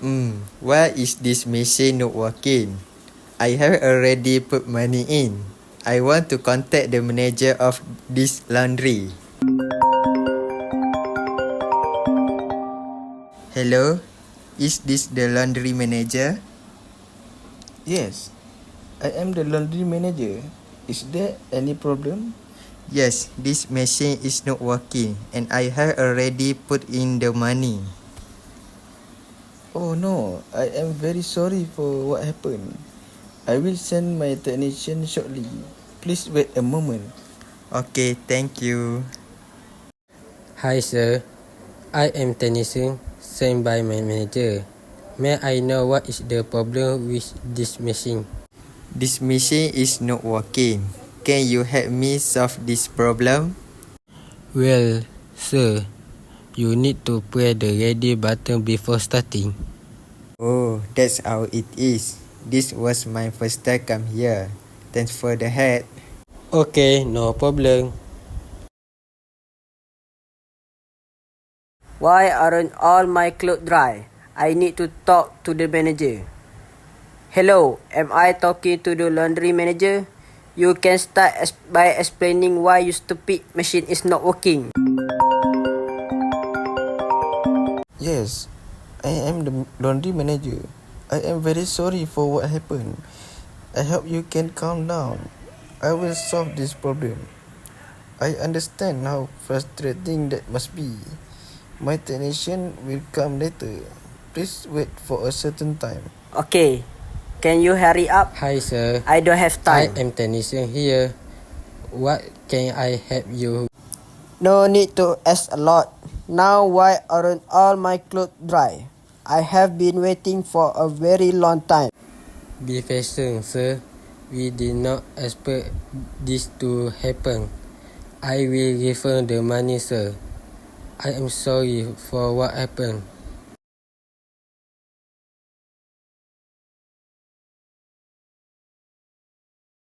Why is this machine not working? I have already put money in. I want to contact the manager of this laundry. Hello, is this the laundry manager? Yes, I am the laundry manager. Is there any problem? Yes, this machine is not working and I have already put in the money. Oh no, I am very sorry for what happened. I will send my technician shortly. Please wait a moment. Okay, thank you. Hi sir, I am technician sent by my manager. May I know what is the problem with this machine? This machine is not working. Can you help me solve this problem? Well, sir, you need to press the ready button before starting. Oh, that's how it is. This was my first time come here. Thanks for the help. Okay, no problem. Why aren't all my clothes dry? I need to talk to the manager. Hello, am I talking to the laundry manager? You can start by explaining why your stupid machine is not working. Yes, I am the laundry manager. I am very sorry for what happened. I hope you can calm down. I will solve this problem. I understand how frustrating that must be. My technician will come later. Please wait for a certain time. Okay, can you hurry up? Hi sir, I don't have I time. am technician here. What can I help you? No need to ask a lot. Now why aren't all my clothes dry? I have been waiting for a very long time. Be patient, sir. We did not expect this to happen. I will refund the money, sir. I am sorry for what happened.